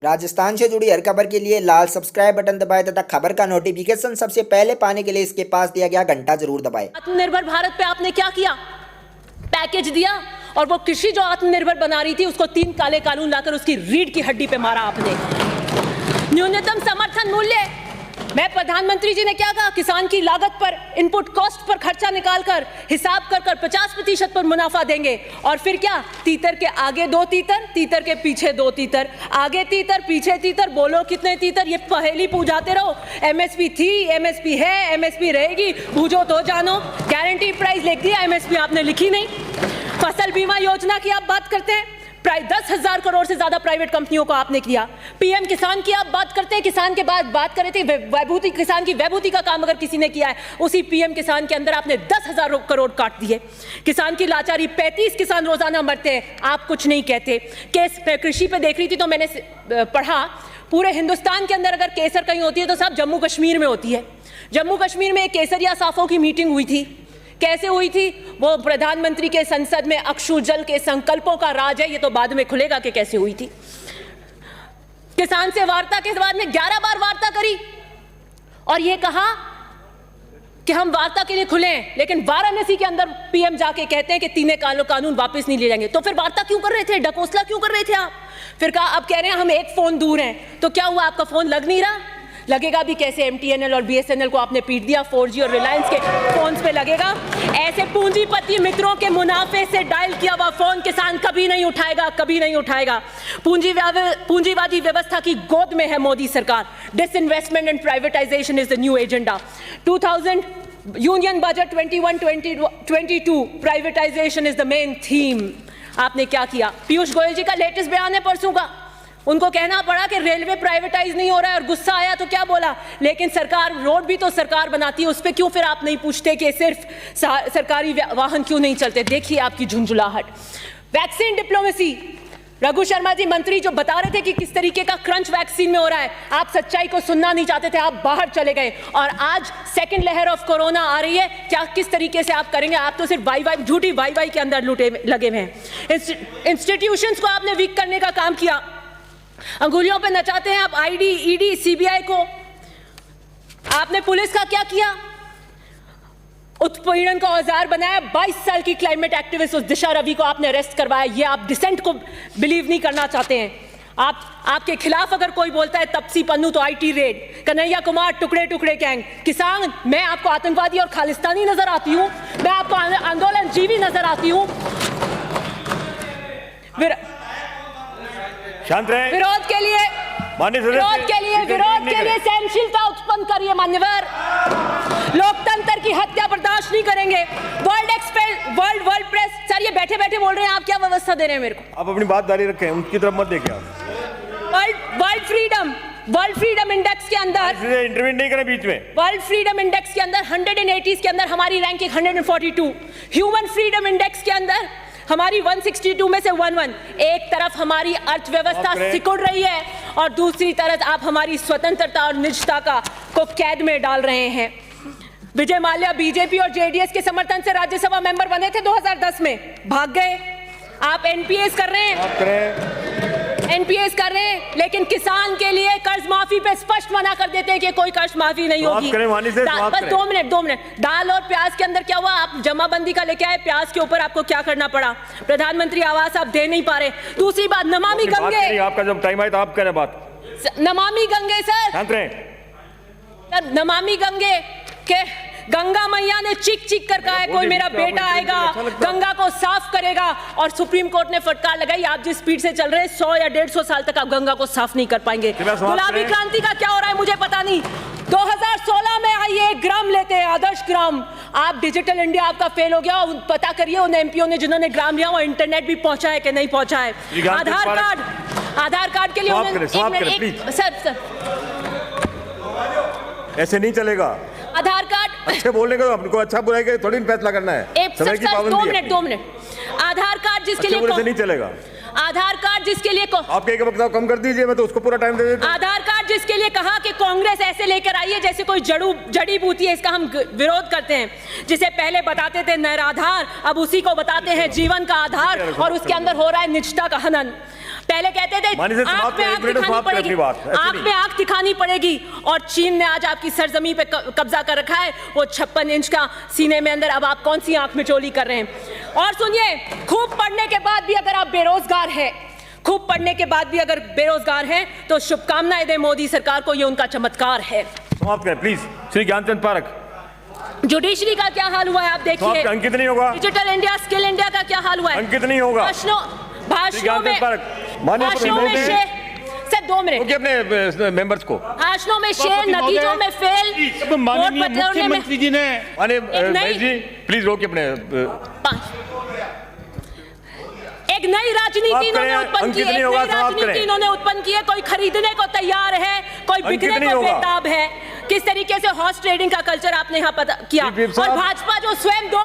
राजस्थान से जुड़ी हर खबर के लिए लाल सब्सक्राइब बटन दबाएं तथा खबर का नोटिफिकेशन सबसे पहले पाने के लिए इसके पास दिया गया घंटा जरूर दबाएं। आत्मनिर्भर भारत पे आपने क्या किया? पैकेज दिया और वो कृषि जो आत्मनिर्भर बना रही थी उसको 3 काले कानून लाकर उसकी रीढ़ की हड्डी पे मारा आपने। न्यूनतम समर्थन मूल्य, मैं प्रधानमंत्री जी ने क्या कहा? किसान की लागत पर, इनपुट कॉस्ट पर खर्चा निकालकर हिसाब कर 50% पर मुनाफा देंगे। और फिर क्या? तीतर के आगे 2 तीतर, तीतर के पीछे 2 तीतर, आगे तीतर पीछे तीतर, बोलो कितने तीतर? ये पहेली पूछाते रहो। एमएसपी थी, एमएसपी है, एमएसपी रहेगी, बूझो तो जानो। गारंटी प्राइस लिख दिया, एमएसपी आपने लिखी नहीं। फसल बीमा योजना की आप बात करते हैं, 10,000 करोड़ से ज्यादा प्राइवेट कंपनियों को आपने किया। पीएम किसान की आप बात करते हैं, किसान के बाद बात कर रहे थे वैभूति, किसान की वैभूति का काम अगर किसी ने किया है, उसी पीएम किसान के अंदर आपने 10,000 करोड़ काट दिए। किसान की लाचारी, 35 किसान रोजाना मरते हैं, आप कुछ नहीं कहते। केस कृषि पे देख रही थी तो मैंने पढ़ा, पूरे हिंदुस्तान के अंदर अगर केसर कहीं होती है तो सब जम्मू कश्मीर में होती है। जम्मू कश्मीर में केसरिया साफों की मीटिंग हुई थी। कैसे हुई थी? वो प्रधानमंत्री के संसद में अक्षु जल के संकल्पों का राज है, ये तो बाद में खुलेगा कि कैसे हुई थी। किसान से वार्ता के बाद में 11 बार वार्ता करी और ये कहा कि हम वार्ता के लिए खुले हैं, लेकिन वाराणसी के अंदर पीएम जाके कहते हैं कि 3 कानून वापस नहीं ले जाएंगे। तो फिर वार्ता क्यों कर रहे थे? ढकोसला क्यों कर रहे थे आप? फिर कहा, अब कह रहे हैं हम 1 फोन दूर हैं। तो क्या हुआ? आपका फोन लग नहीं रहा? लगेगा भी कैसे? एमटीएनएल और बीएसएनएल को आपने पीट दिया, 4G और रिलायंस के फोन्स पे लगेगा। ऐसे पूंजीपति मित्रों के मुनाफे से डायल किया हुआ फोन किसान कभी नहीं उठाएगा, कभी नहीं उठाएगा। पूंजीवादी व्यवस्था की गोद में है मोदी सरकार। Disinvestment and privatisation is the new agenda. 2000 union budget 21-22 privatisation is the main theme. आपने क्या किया? पीयूष गोयल जी का लेटेस्ट बयान है परसों का, उनको कहना पड़ा कि रेलवे प्राइवेटाइज नहीं हो रहा है और गुस्सा आया तो क्या बोला? लेकिन सरकार, रोड भी तो सरकार बनाती है, उस पर क्यों फिर आप नहीं पूछते कि सिर्फ सरकारी वाहन क्यों नहीं चलते? देखिए आपकी झुंझुलाहट। वैक्सीन डिप्लोमेसी, रघु शर्मा जी मंत्री जो बता रहे थे कि किस तरीके का क्रंच वैक्सीन में हो रहा है, आप सच्चाई को सुनना नहीं चाहते थे, आप बाहर चले गए। और आज सेकंड लहर ऑफ कोरोना आ रही है, क्या किस तरीके से आप करेंगे? आप तो सिर्फ वाई झूठी वाई के अंदर लगे हुए हैं। इंस्टीट्यूशंस को आपने वीक करने का काम किया, अंगुलियों पे नचाते हैं आप आईडी, ईडी, सीबीआई को। आपने पुलिस का क्या किया? उत्पीड़न का औजार बनाया। 22 साल की क्लाइमेट एक्टिविस्ट उस दिशा रवि को आपने अरेस्ट करवाया। ये आप डिसेंट को बिलीव नहीं करना चाहते हैं। आपके खिलाफ अगर कोई बोलता है तपसी पन्नू तो आईटी रेड, कन्हैया कुमार टुकड़े टुकड़े गैंग। किसान, मैं आपको आतंकवादी और खालिस्तानी नजर आती हूं? मैं आपको आंदोलन जीवी नजर आती हूं? शांत रहे। विरोध के लिए सहनशीलता उत्पन्न करिए मान्यवर। लोकतंत्र की हत्या बर्दाश्त नहीं करेंगे। वर्ल्ड प्रेस, सर ये बैठे बैठे बोल रहे हैं, आप क्या व्यवस्था दे रहे हैं मेरे को? आप अपनी बात जारी रखें, उनकी तरफ मत देखिए आप। वर्ल्ड फ्रीडम इंडेक्स के अंदर इंटरव्यू नहीं करें बीच में। वर्ल्ड फ्रीडम इंडेक्स के अंदर 180 के अंदर हमारी रैंकिंग 142। ह्यूमन फ्रीडम इंडेक्स के अंदर हमारी 162 में से 11। एक तरफ हमारी अर्थव्यवस्था सिकुड़ रही है और दूसरी तरफ आप हमारी स्वतंत्रता और निजता को कैद में डाल रहे हैं। विजय माल्या बीजेपी और जेडीएस के समर्थन से राज्यसभा मेंबर बने थे 2010 में, भाग गए। आप एनपीएस कर रहे हैं, लेकिन किसान के लिए कर्ज माफी पे स्पष्ट मना कर देते हैं कि कोई कर्ज माफी नहीं होगी। बस 2 मिनट। दाल और प्याज के अंदर क्या हुआ? आप जमाबंदी का लेके आए, प्याज के ऊपर आपको क्या करना पड़ा? प्रधानमंत्री आवास आप दे नहीं पा रहे। दूसरी बात, नमामि गंगे, आपका जब टाइम आए तो आप करें बात। नमामि गंगे सर, नमामि गंगे के गंगा मैया ने चीख कर कहा है कोई मेरा बेटा आएगा, गंगा को साफ करेगा, और सुप्रीम कोर्ट ने फटकार लगाई। आप जिस स्पीड से चल रहे हैं 100 या 150 साल तक आप गंगा को साफ नहीं कर पाएंगे। गुलाबी क्रांति का क्या हो रहा है मुझे पता नहीं। 2016 में आइए 1 ग्राम लेते हैं, आदर्श ग्राम। आप डिजिटल इंडिया आपका फेल हो गया। पता करिए उन एमपीओ ने जिन्होंने ग्राम लिया वो इंटरनेट भी पहुंचा है कि नहीं पहुंचा है। आधार कार्ड के लिए सर ऐसे नहीं चलेगा। आधार कार्ड अच्छे बोलने का आपको अच्छा बुराई थोड़ी फैसला करना है। समय की पाबंदी है। 2 मिनट। आधार कार्ड जिसके लिए नहीं चलेगा। आधार कार्ड जिसके लिए आप एक वक्त कम कर दीजिए, मैं तो उसको पूरा टाइम दे देता हूं। आधार कार्ड जिसके लिए कहा कि कांग्रेस ऐसे लेकर आई है जैसे कोई जड़ी बूटी है, इसका हम विरोध करते हैं। जिसे पहले बताते थे निराधार, अब उसी को बताते हैं जीवन का आधार, और उसके अंदर हो रहा है निजता का हनन। पहले कहते थे माननीय से आंख समाप्त में करें, आंख एक मिनट में दिखानी समाप्त करें पड़ेगी, अपनी बात, ऐसे आंख नहीं। में आंख दिखानी पड़ेगी। और चीन ने आज आपकी सरजमी पे कब्जा कर रखा है, वो 56 इंच का सीने में अंदर, अब आप कौन सी आंख में चोली कर रहे हैं। और सुनिए, खूब पढ़ने के बाद भी अगर आप बेरोजगार हैं, खूब पढ़ने के बाद भी अगर बेरोजगार हैं, तो शुभकामनाएं दें मोदी सरकार को, ये उनका चमत्कार है। समाप्त करें प्लीज। श्री ज्ञानचंद पारख। जुडिशरी का क्या हाल हुआ है आप देखिए, अंकित नहीं होगा। डिजिटल इंडिया, स्किल इंडिया का क्या हाल हुआ है, अंकित नहीं होगा। भाषणों में, माननीय भाषणों में शेर, सर 2 मिनट, अपने मेंबर्स को भाषणों में शेर, नतीजों में फेल, माननीय मुख्यमंत्री जी ने महेश जी प्लीज रोकिए अपने। एक नई राजनीति इन्होंने उत्पन्न की है, एक नई राजनीति इन्होंने उत्पन्न की है। कोई खरीदने को तैयार है, कोई बिकने को बेताब है। किस तरीके से हॉर्स ट्रेडिंग का कल्चर आपने यहाँ पता किया, और भाजपा जो स्वयं 2